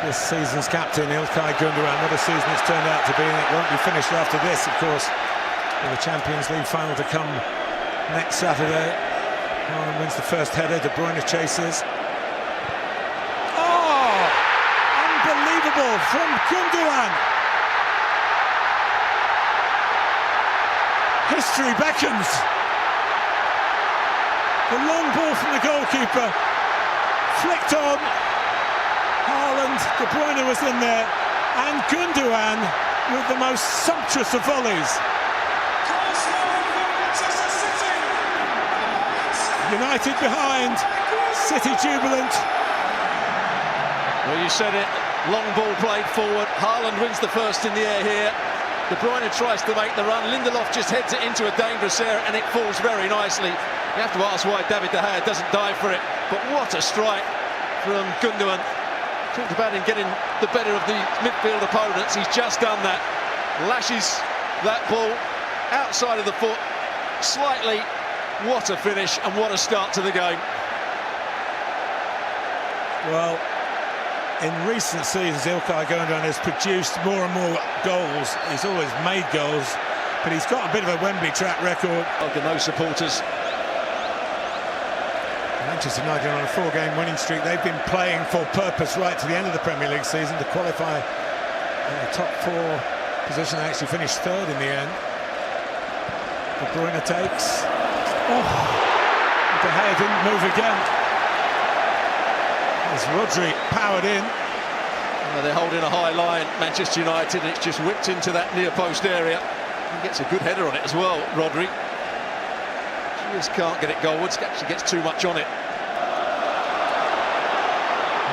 this season's captain, Ilkay Gündoğan. What a season it's turned out to be, and it won't be finished after this, of course. With the Champions League final to come next Saturday. Haaland wins the first header, De Bruyne chases. Oh! Unbelievable from Gündoğan! History beckons. The long ball from the goalkeeper, flicked on. Haaland, De Bruyne was in there, and Gündoğan with the most sumptuous of volleys. United behind, City jubilant. Well, you said it, long ball played forward. Haaland wins the first in the air here. De Bruyne tries to make the run. Lindelof just heads it into a dangerous area, and it falls very nicely. You have to ask why David De Gea doesn't dive for it. But what a strike from Gündoğan. Talked about him getting the better of the midfield opponents. He's just done that. Lashes that ball outside of the foot slightly. What a finish and what a start to the game. Well, in recent seasons, Ilkay Gündoğan has produced more and more goals. He's always made goals, but he's got a bit of a Wembley track record. No supporters. Manchester United are on a 4-game winning streak. They've been playing for purpose right to the end of the Premier League season to qualify top 4 position. They actually finished 3rd in the end. De Bruyne takes. Oh, De Gea didn't move again. As Rodri powered in. They're holding a high line, Manchester United, and it's just whipped into that near post area. He gets a good header on it as well, Rodri. Just can't get it goalwards, actually gets too much on it.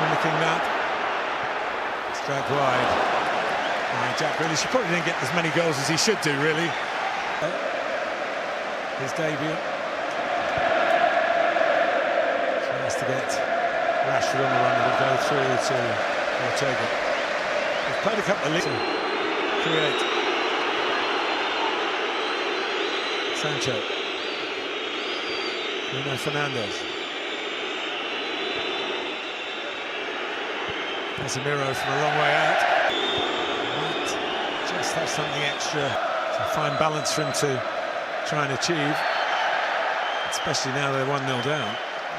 Mimicking that. It's dragged wide. Jack Grealish probably didn't get as many goals as he should do, really. His debut. Tries to get Rashford on the run, and will go through to Ortega. They've played a couple of leagues to create. Sancho. Fernandes. Casemiro from a long way out. Might just have something extra to find balance for him to try and achieve, especially now they're 1-0 down.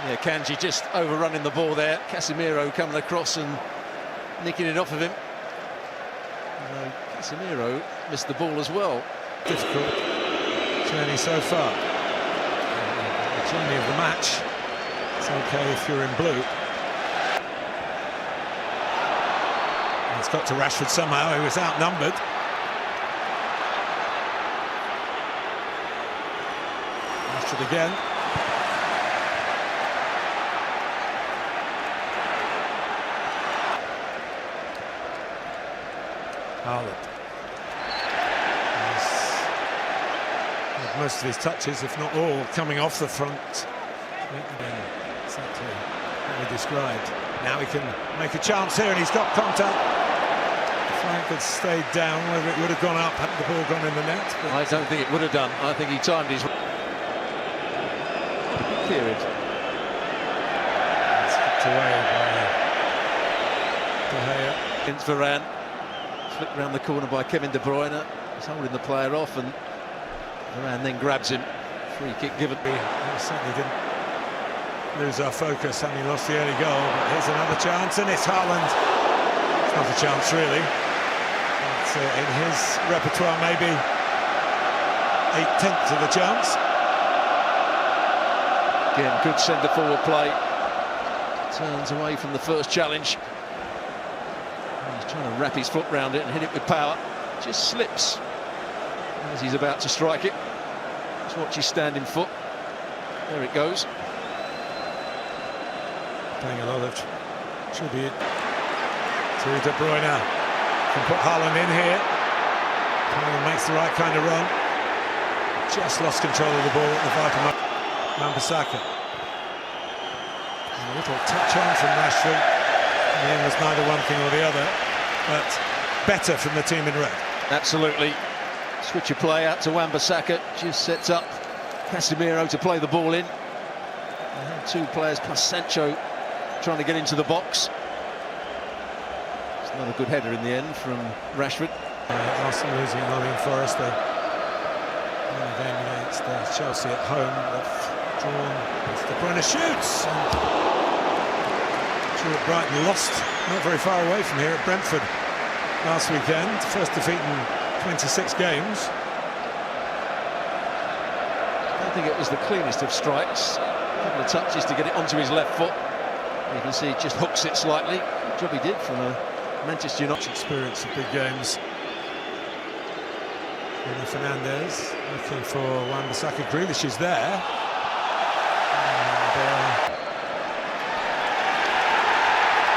Yeah, Kanji just overrunning the ball there. Casemiro coming across and nicking it off of him. Casemiro missed the ball as well. Difficult journey so far. The journey of the match. It's okay if you're in blue. And it's got to Rashford somehow. He was outnumbered. Rashford again. Haaland. Most of his touches, if not all, coming off the front. Exactly what we described. Now he can make a chance here, and he's got contact. The flank had stayed down, whether it would have gone up had the ball gone in the net. But I don't think it would have done. I think he timed his period. It's kicked away by De Gea. Against Varane. Flipped round the corner by Kevin De Bruyne. He's holding the player off, and Varane then grabs him. Free kick given. We certainly didn't lose our focus, having lost the early goal. But here's another chance, and it's Haaland. It's not a chance, really. It's in his repertoire, maybe 8/10 of the chance. Again, good centre-forward play. Turns away from the first challenge. He's trying to wrap his foot round it and hit it with power. Just slips as he's about to strike it. Just watch his standing foot. There it goes. Paying a lot of tribute to De Bruyne. Can put Haaland in here. Haaland makes the right kind of run. Just lost control of the ball at the vital moment. Wan-Bissaka. A little touch on from Rashford. In the end was neither one thing or the other, but better from the team in red. Absolutely. Switch of play out to Wan-Bissaka. Just sets up Casemiro to play the ball in. And 2 players plus Sancho trying to get into the box. Not a good header in the end from Rashford. Arsenal losing at Nottingham Forest. They're in a game against Chelsea at home. They've drawn. De Bruyne shoots. And Brighton lost not very far away from here at Brentford last weekend. First defeat in 26 games. I don't think it was the cleanest of strikes. A couple of touches to get it onto his left foot. You can see he just hooks it slightly. Good job he did from a Manchester United experience of big games. Fernandes looking for Wan-Bissaka. Grealish is there.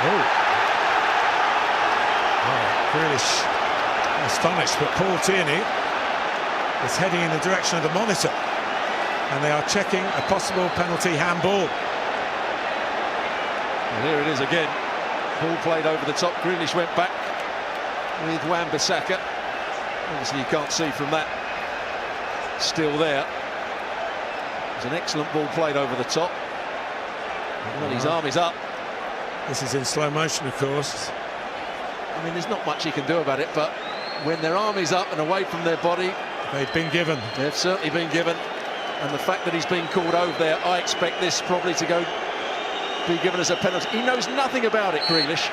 And, Grealish astonished, but Paul Tierney is heading in the direction of the monitor, and they are checking a possible penalty handball. And here it is again. Ball played over the top. Grealish went back with Wan-Bissaka. Obviously you can't see from that. Still there. It was an excellent ball played over the top. Well, his arm is up. This is in slow motion, of course. I mean, there's not much he can do about it, but when their arm is up and away from their body... They've been given. They've certainly been given. And the fact that he's been called over there, I expect this probably to be given as a penalty. He knows nothing about it, Grealish.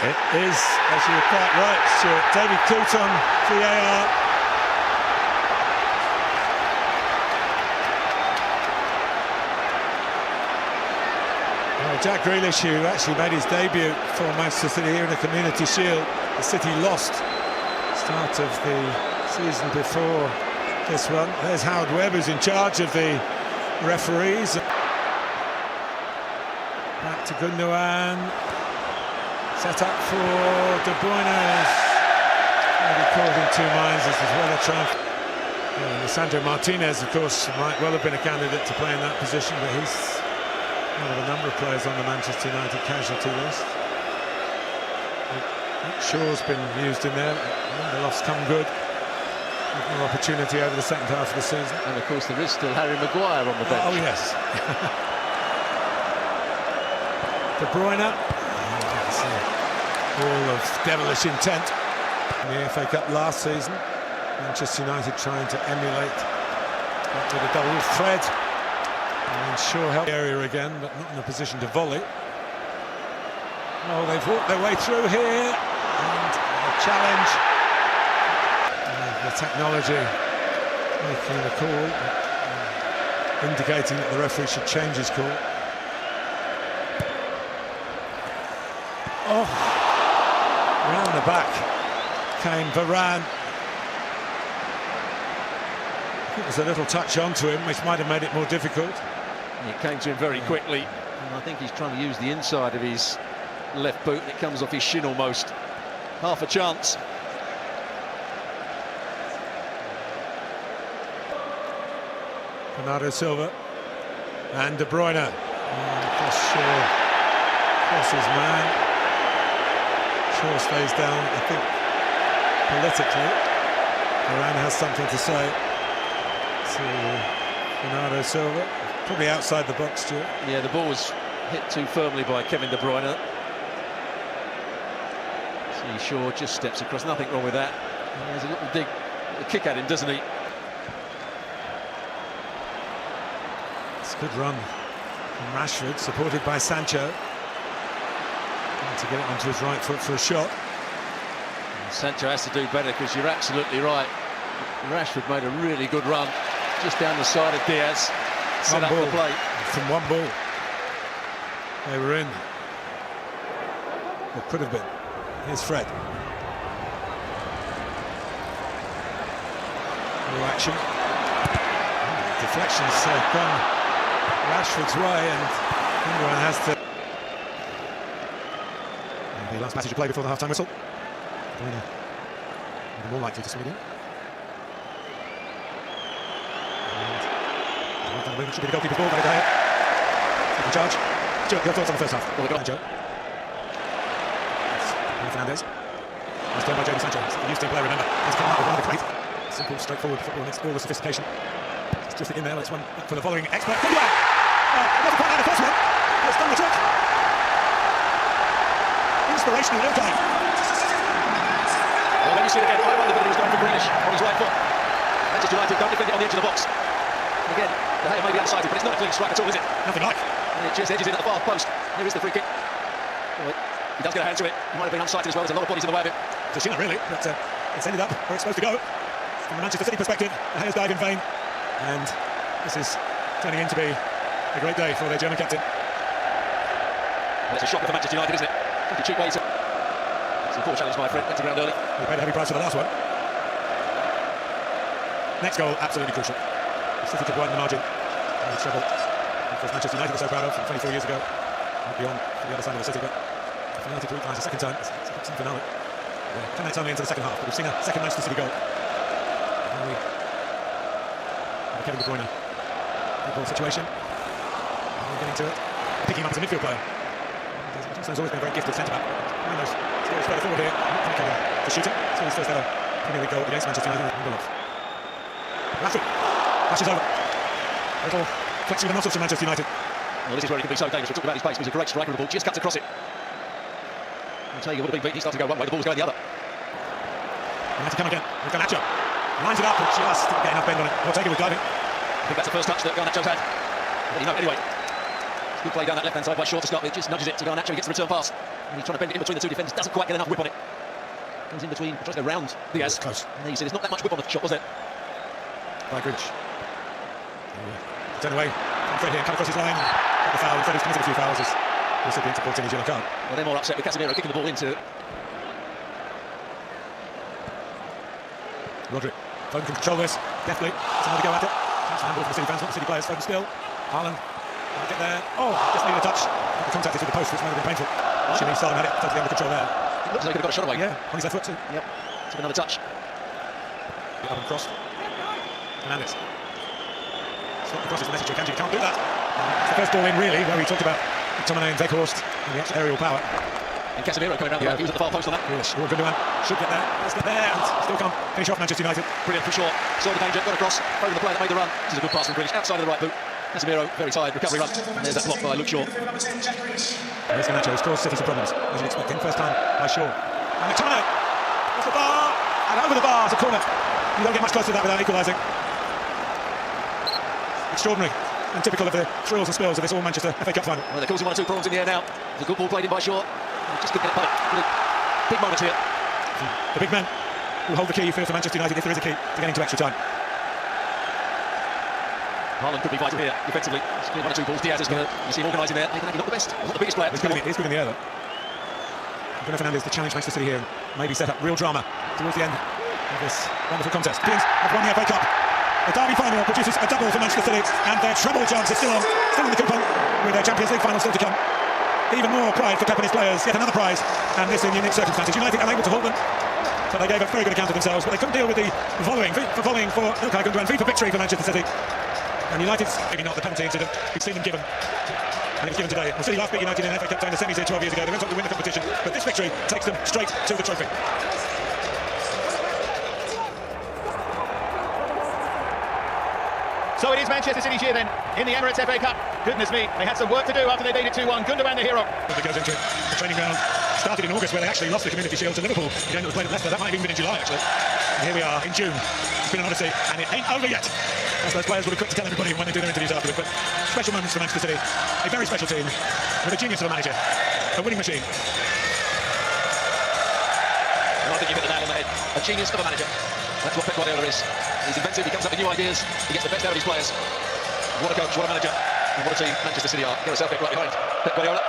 It is, as you're quite right, Stuart. David Couton, VAR. Well, Jack Grealish, who actually made his debut for Manchester City here in the Community Shield. The City lost start of the season before this one. There's Howard Webb, who's in charge of the referees. Back to Gündoğan. Set up for De Bruyne. Maybe caught in two minds as well. They're trying. Lisandro Martinez, of course, might well have been a candidate to play in that position, but he's one of a number of players on the Manchester United casualty list. Shaw's been used in there. The loss come good. With more opportunity over the second half of the season. And of course there is still Harry Maguire on the bench. Oh yes. De Bruyne. All of devilish intent in the FA Cup last season. Manchester United trying to emulate that with a double thread. And Shaw helped the area again, but not in a position to volley. Oh, they've walked their way through here. And a challenge. The technology making the call, indicating that the referee should change his call. Oh, round the back came Varane. I think there's a little touch onto him, which might have made it more difficult. It came to him very quickly, and I think he's trying to use the inside of his left boot, and it comes off his shin almost. Half a chance. Bernardo Silva and De Bruyne. Shaw crosses man. Shaw stays down. I think politically Varane has something to say to Bernardo Silva. Probably outside the box, Stuart. Yeah, the ball was hit too firmly by Kevin De Bruyne. See, Shaw just steps across. Nothing wrong with that. There's a little dig, a kick at him, doesn't he? Good run from Rashford, supported by Sancho. To get it onto his right foot for a shot. And Sancho has to do better, because you're absolutely right. Rashford made a really good run just down the side of Diaz. Set up the plate. From one ball. They were in. Or could have been. Here's Fred. No action. Deflection's gone Rashford's way, and Gündoğan has to. And the last passage of play before the half-time whistle. More likely to swing in. And should be the goalkeeper's ball. Taking charge. Stuart, your thoughts on the first half? Sancho. Fernandes. Nice turn by Jadon Sancho. The youth team player, remember, has come out with one of the great. Simple, straightforward football next all the sophistication. It's just in there. Let's one for the following expert. It wasn't quite like the first one. It's done the trick. Inspirational all time. we see it again. I wonder whether he was going for Grealish on his right foot. Manchester United don't defend it on the edge of the box. Again, De Gea may be unsighted, but it's not a clean strike at all, is it? Nothing like. And it just edges in at the far post. Here is the free kick. Well, he does get a hand to it. He might have been unsighted as well. There's a lot of bodies in the way of it. It's a shimmer, really, but it's ended up where it's supposed to go. From a Manchester City perspective, De Gea's dive in vain, and this is turning in to be a great day for their German captain. Well, it's a shocker for Manchester United, isn't it? Pretty cheap way to... It's a poor challenge, my friend. Went to ground early. He paid a heavy price for the last one. Next goal, absolutely crucial. City could widen the margin. The treble, of course, Manchester United were so proud of from 24 years ago. Might be on the other side of the city, but if United to equalise a second time, it's a good finale. 10 minutes only into the second half, but we've seen a second Manchester City goal. Kevin De Bruyne, good ball situation. Getting to it, picking him up as a midfield player. Johnstone's always been a very gifted centre-back. Fernandes scores further forward here, not Kevin to shoot it. So his first ever Premier League goal against Manchester United. Rashford flashes over. Little flexing the muscles from Manchester United. Well, this is where he can be so dangerous. We talked about his pace. He's a great striker of the ball. Just cuts across it. I'll tell you, would have been beaten. He starts to go one way. The ball's going the other. And that's to come again. With Garnacho. Lines it up and just didn't get enough bend on it. Ortega was diving. I think that's the first touch that Garnacho's had. But you know, anyway. It's good play down that left-hand side by Shaw to start with. Just nudges it to Garnacho. He gets the return pass. And he's trying to bend it in between the two defenders. Doesn't quite get enough whip on it. Comes in between. Tries to go round Diaz. Close. And there you see there's not that much whip on the shot, was there? By Grealish. Turn away. Fred here, cut across his line. Got the foul. Fred has committed a few fouls. Is recipient of Portini's yellow card. Well, they're more upset with Casemiro kicking the ball into. Rodri. Foden can control this. Deftly. It's another go at it. It's a handball for the City fans, not the City players. Foden still. Haaland. Get there. Oh, just needed a touch. The contact is with the post, which might have been painful. Shimmy Salim had it totally under control there. It looks like he could have got a shot away. Yeah, on his left foot too. Yep. Took another touch. Up and crossed. Fernandes. Slot across his message to Kanji. Can't do that. It's the first ball in, really, where we talked about McTominay and Weghorst and the extra aerial power. And Casemiro coming around the back. He was at the far post on that. Grealish. Gündoğan should get there. Let's get there. And still can't finish off Manchester United. Brilliant for sure. Saw the danger, got across. Over the player that made the run. This is a good pass from Grealish. Outside of the right boot. Casemiro, very tired. Recovery run. And there's that block by Luke Shaw. There's Garnacho. He's caused City some problems, as you'd expect. First time by Shaw. And McTominay. Off the bar. And over the bar. It's a corner. You don't get much closer to that without equalising. Extraordinary. And typical of the thrills and spills of this all-Manchester FA Cup final. Well, they're causing one or two problems in the air now. There's a good ball played in by Shaw. Just couldn't get it past. Big moment here. The big men who hold the key, you feel, for Manchester United, if there is a key to getting to extra time. Haaland could be vital here, defensively. One or two balls. Diaz is going to... You see him organising there. Maybe not the best. Not the biggest player. He's good in the air, though. Fernandes to challenge Manchester City here and maybe set up real drama towards the end of this wonderful contest. Teams have won the FA Cup. The derby final produces a double for Manchester City, and their treble chance is still in the coupon, with their Champions League final still to come. Even more pride for Pep and his players, yet another prize, and this in unique circumstances. United unable to hold them, so they gave a very good account of themselves, but they couldn't deal with the volleying for Okay Gündoğan, V for victory for Manchester City. And United's maybe not the penalty incident we've seen them given. And it was given today. Well, City last beat United in the FA Cup in the semis here 12 years ago. They went on to win the competition, but this victory takes them straight to the trophy. So it is Manchester City's year then, in the Emirates FA Cup. Goodness me, they had some work to do after they beat it 2-1. Gündoğan the hero. It goes into the training ground. Started in August, where they actually lost the Community Shield to Liverpool. The game that was played at Leicester, that might have even been in July, actually. And here we are in June. It's been an odyssey, and it ain't over yet. As those players would have quick to tell everybody when they do their interviews afterwards. But special moments for Manchester City. A very special team, with a genius of a manager. A winning machine. Well, I think you've hit the nail on the head. A genius of a manager. That's what Pep Guardiola is. He's inventive, he comes up with new ideas, he gets the best out of his players. What a coach, what a manager, and what a team Manchester City are. Get a selfie right behind Pep Guardiola.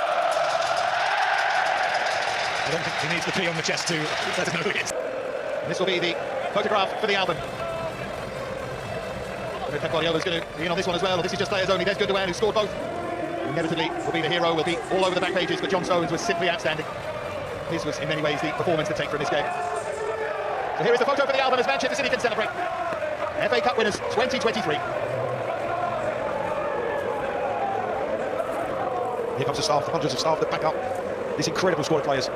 I don't think he needs the P on the chest to let us know who it is. This will be the photograph for the album. Pep Guardiola's going to be in on this one as well. This is just players only. There's Gündoğan, who scored both. Inevitably will be the hero, will be all over the back pages, but John Stones was simply outstanding. This was in many ways the performance to take from this game. So here is the photo for the album as Manchester City can celebrate. FA Cup winners 2023. Here comes the staff, the hundreds of staff that back up this incredible squad of players.